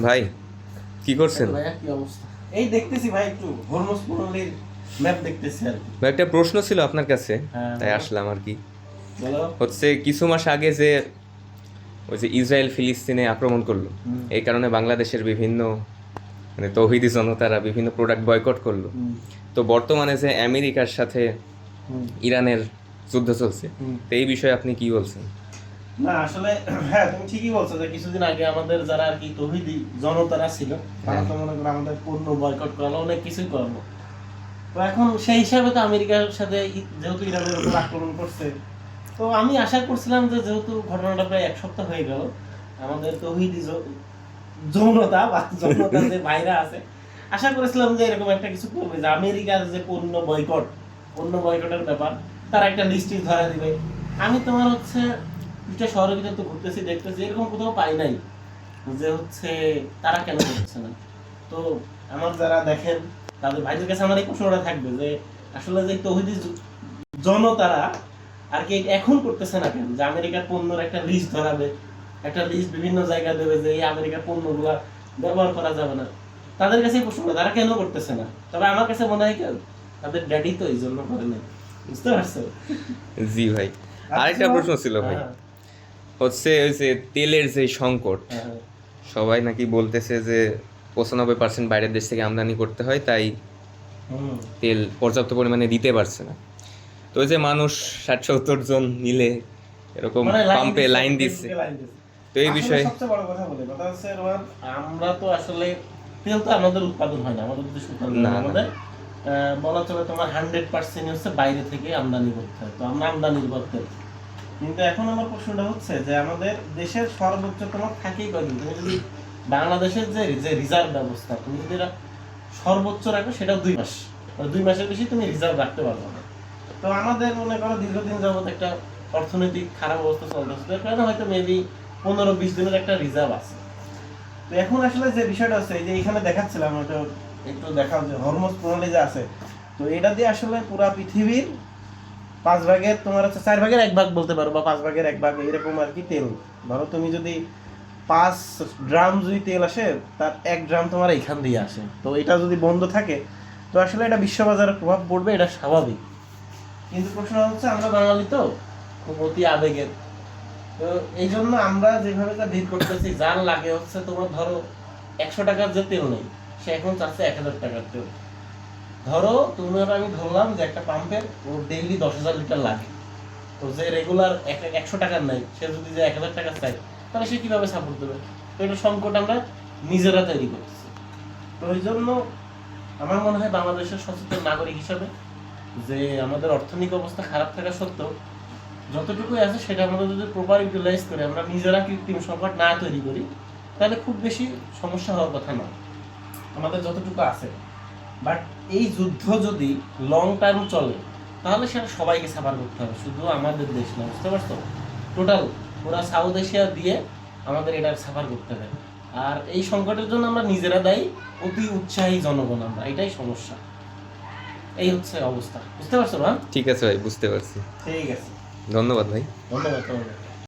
ভাই কি করছেন? ভাইয়া কি অবস্থা? এই দেখতেছি ভাই, একটু হরমুজ প্রণালীর ম্যাপ দেখতেছি আর কি। ভাই একটা প্রশ্ন ছিল আপনার কাছে, হ্যাঁ, তাই বলো। আসলাম আর কি। বলো। হচ্ছে কিছু মাস আগে যে ওই যে ইসরায়েল ফিলিস্তিনে আক্রমণ করলো, হুম, এই কারণে বাংলাদেশের বিভিন্ন মানে তৌহিদি জনতারা বিভিন্ন প্রোডাক্ট বয়কট করলো। হুম, তো বর্তমানে যে আমেরিকার সাথে হুম, ইরানের যুদ্ধ চলছে, হুম। তো এই বিষয়ে আপনি কি বলছেন? না আসলে হ্যাঁ, তুমি ঠিকই বলছো যে কিছুদিন আগে আমাদের যারা আর কি তৌহিদি জনতারা ছিল, তারা তো মনে করো আমাদের পণ্য বয়কট করলো, অনেক কিছুই করলো। তো এখন সেই হিসাবে তো আমেরিকার সাথে যেহেতু ইরানের উপর আক্রমণ করছে, তো আমি আশা করছিলাম যে যেহেতু ঘটনাটা প্রায় এক সপ্তাহ হয়ে গেল, আমাদের তৌহিদি যৌনতা বা যৌনতার যে ভাইরা আছে, আশা করেছিলাম যে এরকম একটা কিছু করবে, যে আমেরিকার যে পণ্য বয়কটের ব্যাপার, তার একটা লিস্টিং ধরা দিবে। আমি তোমার হচ্ছে দুইটা শহরের ভিতরে তো ঘুরতেছি, দেখতেছি এরকম কোথাও পাই নাই যে হচ্ছে তারা কেন করছে না। তো আমার যারা দেখেন তাদের ভাইদের কাছে আমার এই প্রশ্নটা থাকবে যে আসলে যে তৌহিদি জনতারা আর কি এখন করতেছে না কেন, যে আমেরিকার পণ্যের একটা লিস্ট ধরাবে, একটা লিস্ট বিভিন্ন জায়গা দেবে যে এই আমেরিকার পণ্যগুলা ব্যবহার করা যাবে না। তাদের কাছে এই প্রশ্নটা তারা কেন করতেছে না। তবে আমার কাছে মনে হয় কেন তাদের ড্যাডি তো এই জন্য করে না, বুঝতে পারছো? জি ভাই, আরেকটা প্রশ্ন ছিল ভাই। হ্যাঁ, হচ্ছে ওই যে তেলের যে সংকট, হ্যাঁ, হ্যাঁ। সবাই নাকি বলতেছে যে 95% বাইরের দেশ থেকে আমদানি করতে হয়, তাই হুম। তেল পর্যাপ্ত পরিমাণে দিতে পারছে না। তো ওই যে মানুষ 60-70 জন মিলে এরকম মানে পাম্পে লাইন দিচ্ছে, লাইন দিচ্ছে। তো এই আসলে বিষয়ে সবচেয়ে বড় কথা বলি, কথা হচ্ছে রোহান, আমরা তো আসলে তেল তো আমাদের উৎপাদন হয় না, আমাদের দেশে উৎপাদন হয় না না। না আমাদের বলা চলে তোমার 100% হচ্ছে বাইরে থেকে আমদানি করতে হয়, তো আমরা আমদানি করতে হয়। কিন্তু এখন আমার প্রশ্নটা হচ্ছে যে আমাদের দেশের সর্বোচ্চ তোমার থাকেই কয়দিন, তুমি যদি বাংলাদেশের যে যে রিজার্ভ ব্যবস্থা তুমি যদি এটা সর্বোচ্চ রাখো, সেটা 2 মাস, মানে 2 মাসের বেশি তুমি রিজার্ভ রাখতে পারবে না। তো আমাদের মনে করো দীর্ঘদিন যাবত একটা অর্থনৈতিক খারাপ অবস্থা চলতেছে, তার কারণে হয়তো মেবি 15-20 দিনের একটা রিজার্ভ আছে। তো এখন আসলে যে বিষয়টা আছে, এই যে এখানে দেখাচ্ছিলাম ওটা একটু দেখাও, যে হরমুজ প্রণালী যে আছে, তো এটা দিয়ে আসলে পুরা পৃথিবীর 5 ভাগের তোমার হচ্ছে 4 ভাগের 1 ভাগ বলতে পারো, বা 5 ভাগের 1 ভাগ এরকম আর কি তেল। ধরো তুমি যদি 5 ড্রাম যদি তেল আসে, তার 1 ড্রাম তোমার এখান দিয়ে আসে। তো এটা যদি বন্ধ থাকে, তো আসলে এটা বিশ্ববাজারে প্রভাব পড়বে, এটা স্বাভাবিক। কিন্তু প্রশ্ন হচ্ছে আমরা বাঙালি তো খুব অতি আবেগের। তো এই জন্য আমরা যেভাবে তা ডিল করতেছি, যার লাগে হচ্ছে তোমার ধরো 100 টাকার যে তেল নেই, সে এখন চাচ্ছে 1000 টাকার তেল। ধরো তুমি আর আমি ধরলাম যে একটা পাম্পের ওর ডেইলি 10,000 লিটার লাগে। তো যে রেগুলার 100 টাকার নাই, সে যদি যে 1000 টাকা চায়, তাহলে সে কিভাবে সাপোর্ট দেবে? তো এটা সংকট আমরা নিজেরা তৈরি করতেছি। তো ওই জন্য আমার মনে হয় বাংলাদেশের সচেতন নাগরিক হিসাবে, যে আমাদের অর্থনৈতিক অবস্থা খারাপ থাকা সত্ত্বেও যতটুকুই আছে সেটা আমরা যদি প্রপার ইউটিলাইজ করে আমরা নিজেরা কৃত্রিম সংকট না তৈরি করি, তাহলে খুব বেশি সমস্যা হওয়ার কথা না আমাদের যতটুকু আছে। বাট এই যুদ্ধ যদি লং টার্ম চলে, তাহলে সেটা সবাইকে সাফার করতে হবে, শুধু আমাদের দেশ না, বুঝতে পারছো? টোটাল পুরা সাউথ এশিয়া দিয়ে আমাদের এটা সাফার করতে হবে। আর এই সংকটের জন্য আমরা নিজেরা দায়ী, অতি উৎসাহী জনগণ আমরা, এটাই সমস্যা। এই হচ্ছে অবস্থা, বুঝতে পারছো না? ঠিক আছে ভাই, বুঝতে পারছি। ঠিক আছে, ধন্যবাদ ভাই। ধন্যবাদ তোমাকে।